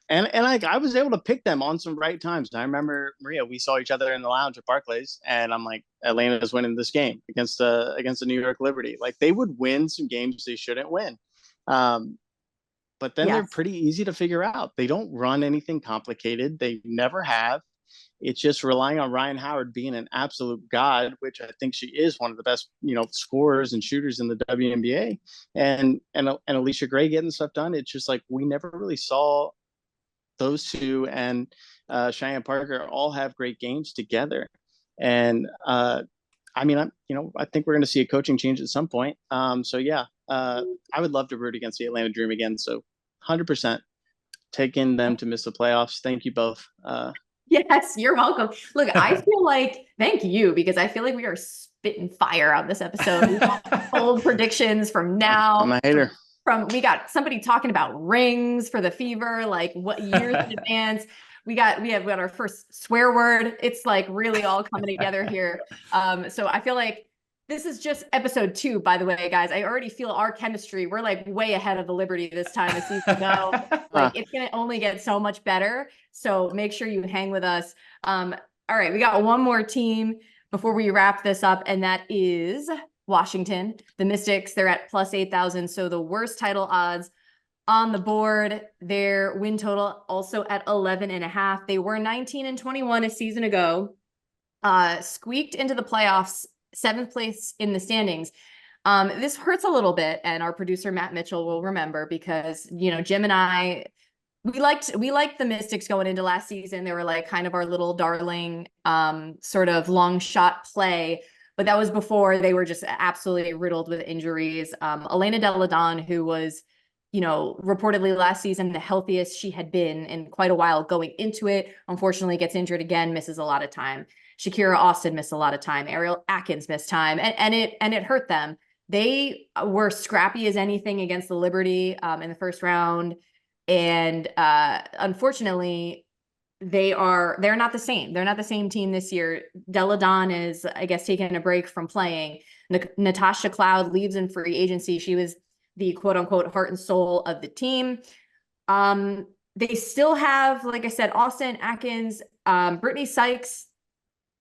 And like I was able to pick them on some right times. And I remember, Maria, we saw each other in the lounge at Barclays, and I'm like, Atlanta's winning this game against the New York Liberty. Like they would win some games they shouldn't win. Um, but then they're Yes. pretty easy to figure out. They don't run anything complicated. They never have. It's just relying on Ryan Howard being an absolute god, which I think she is one of the best, scorers and shooters in the WNBA, and Alicia Gray getting stuff done. It's just like we never really saw those two and Cheyenne Parker all have great games together. And I mean, I think we're going to see a coaching change at some point. So yeah, I would love to root against the Atlanta Dream again. So 100% taking them to miss the playoffs. Thank you both. Yes, you're welcome. Look, I feel like, thank you, because I feel like we are spitting fire on this episode. We got bold predictions from now. I'm a hater. We got somebody talking about rings for the Fever, like what years in advance. We have our first swear word. It's like really all coming together here. So I feel like this is just episode 2, by the way, guys. I already feel our chemistry. We're like way ahead of the Liberty this time of season. Like it's gonna only get so much better. So make sure you hang with us. All right, we got one more team before we wrap this up, and that is Washington. The Mystics, they're at plus 8,000. So the worst title odds on the board. Their win total also at 11.5. They were 19-21 a season ago. Squeaked into the playoffs, 7th place in the standings. This hurts a little bit, and our producer Matt Mitchell will remember, because Jim and I, we liked the Mystics going into last season. They were like kind of our little darling sort of long shot play, but that was before they were just absolutely riddled with injuries. Elena Delle Donne, who was reportedly last season the healthiest she had been in quite a while going into it, unfortunately gets injured again, misses a lot of time. Shakira Austin missed a lot of time. Ariel Atkins missed time, and it hurt them. They were scrappy as anything against the Liberty in the first round, and unfortunately, they're not the same. They're not the same team this year. Delle Donne is, I guess, taking a break from playing. Natasha Cloud leaves in free agency. She was the quote unquote heart and soul of the team. They still have, like I said, Austin Atkins, Brittany Sykes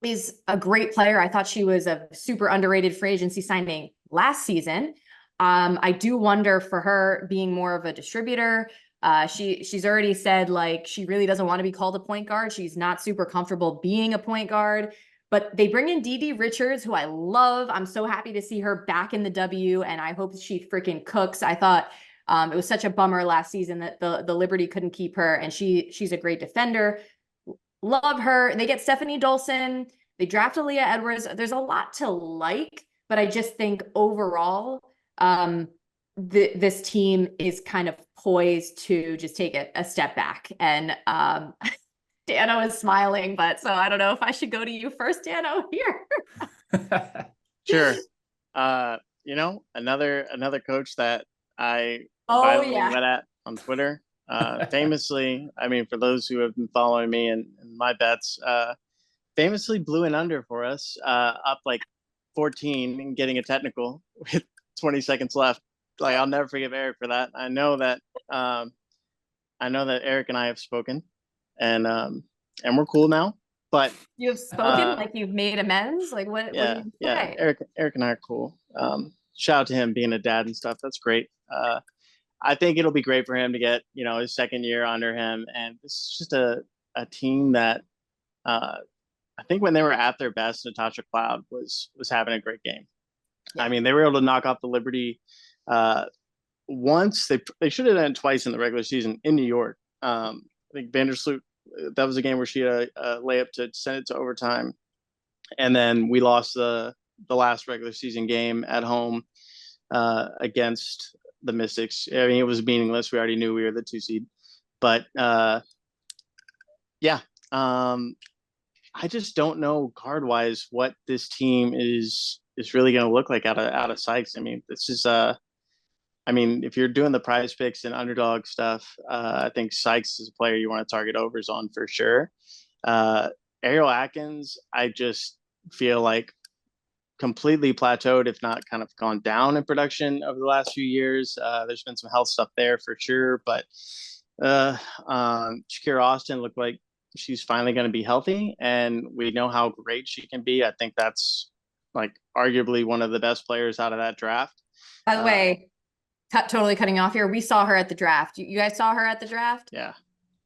is a great player. I thought she was a super underrated free agency signing last season. I do wonder for her being more of a distributor. She's already said like she really doesn't want to be called a point guard. She's not super comfortable being a point guard. But they bring in Dee Richards, who I love. I'm so happy to see her back in the W, and I hope she freaking cooks. I thought it was such a bummer last season that the Liberty couldn't keep her, and she's a great defender. Love her. They get Stephanie Dolson. They draft Aaliyah Edwards. There's a lot to like, but I just think overall, this team is kind of poised to just take a step back. And Dano is smiling, but so I don't know if I should go to you first, Dano, here. Sure. Another coach that I went at on Twitter. Famously, I mean, for those who have been following me and my bets, famously blew an under for us, up like 14 and getting a technical with 20 seconds left. Like I'll never forgive Eric for that. I know that Eric and I have spoken, and we're cool now. But you have spoken, like you've made amends. Like what? Yeah, what do you say? Eric and I are cool. Shout out to him being a dad and stuff. That's great. I think it'll be great for him to get his second year under him, and this is just a team that I think when they were at their best, Natasha Cloud was having a great game. Yeah. I mean, they were able to knock off the Liberty once. They should have done it twice in the regular season in New York. I think Vandersloot, that was a game where she had a layup to send it to overtime, and then we lost the last regular season game at home against the Mystics. I mean, it was meaningless. We already knew we were the 2 seed, but yeah. I just don't know card wise what this team is really going to look like out of Sykes. I mean, this is if you're doing the prize picks and underdog stuff, I think Sykes is a player you want to target overs on for sure. Ariel Atkins, I just feel like completely plateaued, if not kind of gone down in production over the last few years. There's been some health stuff there for sure, but Shakira Austin looked like she's finally going to be healthy, and we know how great she can be. I think that's like arguably one of the best players out of that draft. By the way, totally cutting off here. We saw her at the draft. You guys saw her at the draft? Yeah.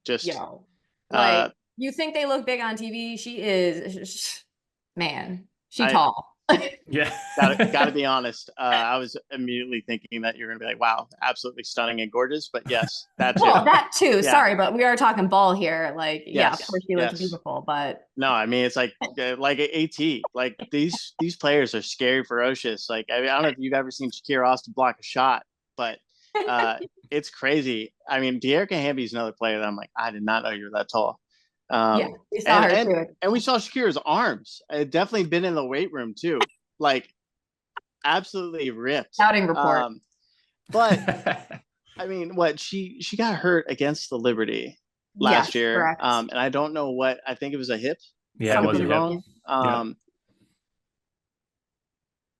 Just Yo, like you think they look big on TV? She is, man. She tall. Yeah. Gotta be honest. I was immediately thinking that you're gonna be like, wow, absolutely stunning and gorgeous. But yes, that too. Well, that too. Yeah. Sorry, but we are talking ball here. Like, yeah, of Yes, course she looks yes. beautiful, but No, I mean it's like AT. Like these players are scary, ferocious. Like I don't know if you've ever seen Shakira Austin block a shot, but it's crazy. I mean, De'Erica Hamby is another player that I'm like, I did not know you were that tall. yeah, we saw her too. And we saw Shakira's arms. It definitely been in the weight room too. Like absolutely ripped. Scouting report. But I mean, what she got hurt against the Liberty last year. Correct. And I don't know what, I think it was a hip. Yeah, it was a hip. Wrong.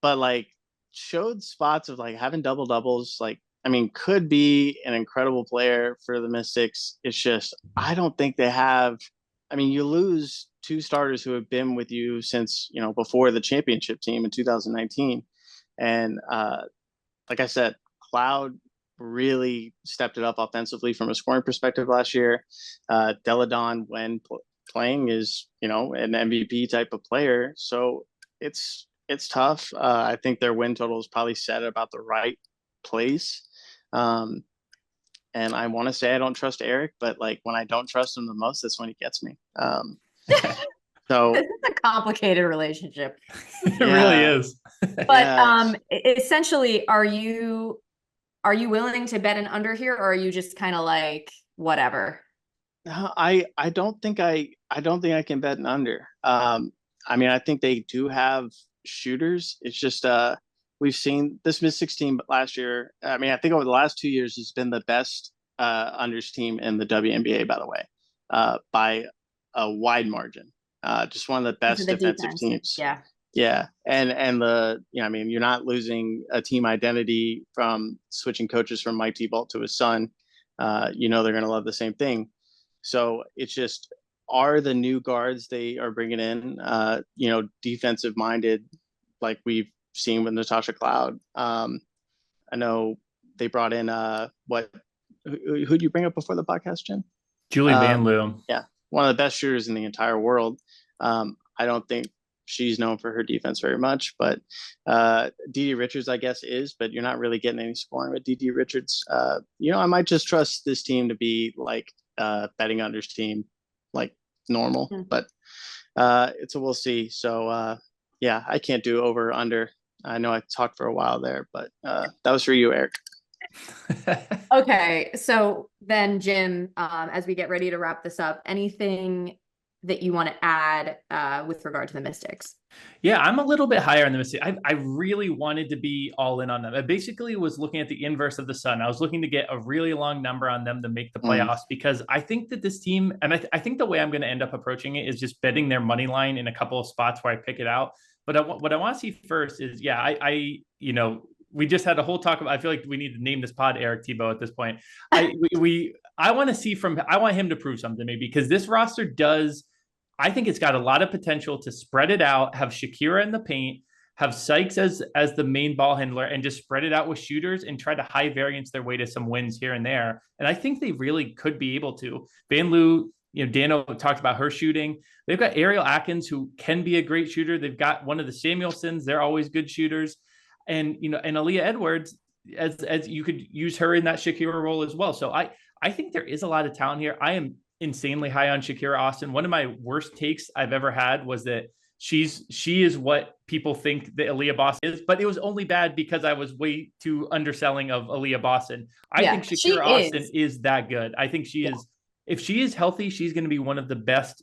But like showed spots of like having double doubles. Like, I mean, could be an incredible player for the Mystics. It's just, I don't think they have. I mean, you lose two starters who have been with you since, before the championship team in 2019. And like I said, Cloud really stepped it up offensively from a scoring perspective last year. Deladon, when playing, is, an MVP type of player. So it's tough. I think their win total is probably set at about the right place. And I want to say I don't trust Eric, but like when I don't trust him the most, that's when he gets me. So this is a complicated relationship. It really is. But essentially, are you willing to bet an under here, or are you just kind of like whatever? No, I don't think I can bet an under. I mean, I think they do have shooters. It's just we've seen this Mystics team last year. I mean, I think over the last 2 years has been the best unders team in the WNBA, by the way, by a wide margin. Just one of the best defensive teams. Yeah. Yeah. And I mean, you're not losing a team identity from switching coaches from Mike T-Bolt to his son. They're going to love the same thing. So it's just, are the new guards they are bringing in, defensive minded, like we've seen with Natasha Cloud. I know they brought in who'd you bring up before the podcast, Jen? Julie Van Loo. Yeah, one of the best shooters in the entire world. I don't think she's known for her defense very much, but DD Richards, I guess, is. But you're not really getting any scoring with DD Richards. I might just trust this team to be like betting unders team, like normal. But we'll see. So I can't do over under. I know I talked for a while there, but that was for you, Eric. Okay, so then Jim, as we get ready to wrap this up, anything that you want to add with regard to the Mystics? Yeah, I'm a little bit higher on the Mystics. I really wanted to be all in on them. I basically was looking at the inverse of the Sun. I was looking to get a really long number on them to make the playoffs because I think that this team, and I think the way I'm going to end up approaching it is just betting their money line in a couple of spots where I pick it out. But what I want to see first is, we just had a whole talk about, I feel like we need to name this pod Eric Thibault at this point. I want to see I want him to prove something to me, because this roster I think it's got a lot of potential to spread it out, have Shakira in the paint, have Sykes as the main ball handler, and just spread it out with shooters and try to high variance their way to some wins here and there. And I think they really could be able to. Van Loo, Dano talked about her shooting. They've got Ariel Atkins, who can be a great shooter. They've got one of the Samuelsons. They're always good shooters. And, and Aaliyah Edwards, as you could use her in that Shakira role as well. So I think there is a lot of talent here. I am insanely high on Shakira Austin. One of my worst takes I've ever had was that she is what people think that Aaliyah Boston is, but it was only bad because I was way too underselling of Aaliyah Boston. I think Shakira Austin is that good. I think she is, if she is healthy, she's going to be one of the best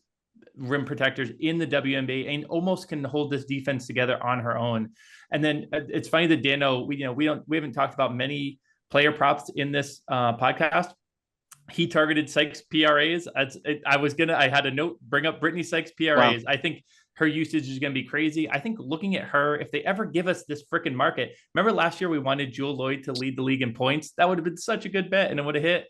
rim protectors in the WNBA and almost can hold this defense together on her own. And then it's funny that Dano, we haven't talked about many player props in this podcast. He targeted Sykes PRAs. I had a note, bring up Brittany Sykes PRAs. Wow. I think her usage is going to be crazy. I think looking at her, if they ever give us this freaking market, remember last year we wanted Jewel Lloyd to lead the league in points? That would have been such a good bet and it would have hit.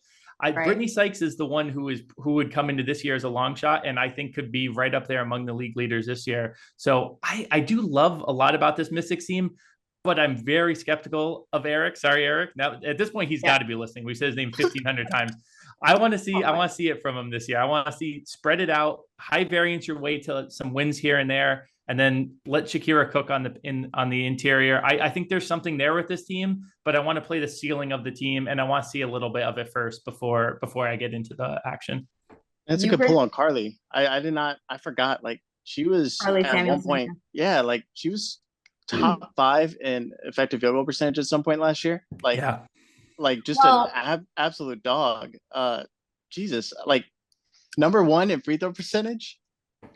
Brittany Sykes is the one who would come into this year as a long shot, and I think could be right up there among the league leaders this year. So I do love a lot about this Mystics team, but I'm very skeptical of Eric. Sorry, Eric. Now at this point, he's got to be listening. We said his name 1,500 times. I want to see it from him this year. I want to see spread it out, high variance your way to some wins here and there, and then let Shakira cook on the interior. I think there's something there with this team, but I want to play the ceiling of the team, and I want to see a little bit of it first before I get into the action. That's a good pull on Carly. I forgot, like, she was Carly at Samuelson. one point, like she was top 5 in effective field goal percentage at some point last year. Like just an absolute dog. Jesus, like number 1 in free throw percentage.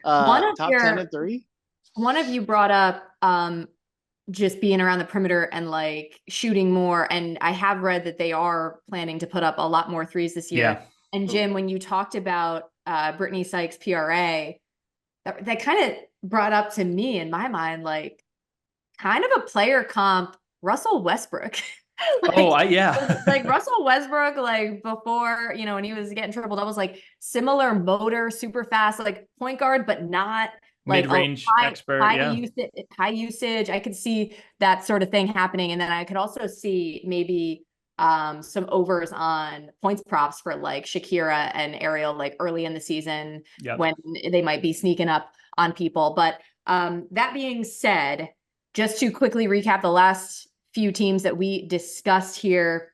Top 10 at 3. One of you brought up just being around the perimeter and like shooting more. And I have read that they are planning to put up a lot more threes this year. Yeah. And Jim, when you talked about Brittany Sykes PRA, that kind of brought up to me in my mind, like kind of a player comp, Russell Westbrook. Like Russell Westbrook, like before, when he was getting triple doubles, like similar motor, super fast, like point guard, but not like mid-range expert, high usage. I could see that sort of thing happening. And then I could also see maybe some overs on points props for like Shakira and Ariel, like early in the season when they might be sneaking up on people. But that being said, just to quickly recap the last few teams that we discussed here,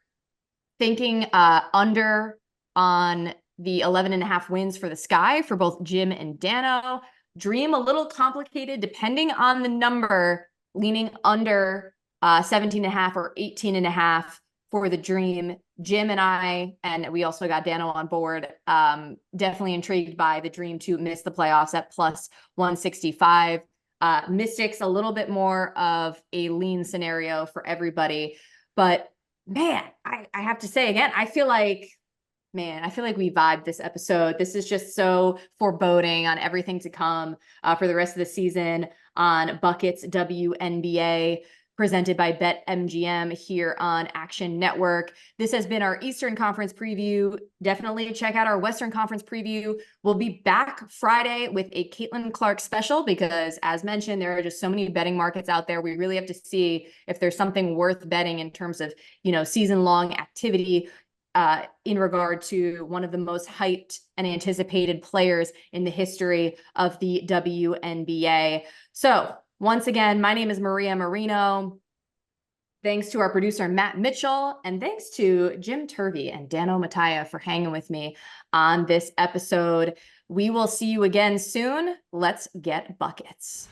thinking under on the 11.5 wins for the Sky for both Jim and Dano. Dream a little complicated depending on the number, leaning under 17.5 or 18.5 for the Dream. Jim and I, and we also got Dano on board, definitely intrigued by the Dream to miss the playoffs at plus 165. Mystics, a little bit more of a lean scenario for everybody. But man, I have to say again, I feel like we vibed this episode. This is just so foreboding on everything to come for the rest of the season on Buckets WNBA, presented by BetMGM here on Action Network. This has been our Eastern Conference preview. Definitely check out our Western Conference preview. We'll be back Friday with a Caitlin Clark special because, as mentioned, there are just so many betting markets out there. We really have to see if there's something worth betting in terms of, season-long activity in regard to one of the most hyped and anticipated players in the history of the WNBA. So once again, my name is Maria Marino. Thanks to our producer, Matt Mitchell, and thanks to Jim Turvey and Dano Mattia for hanging with me on this episode. We will see you again soon. Let's get buckets.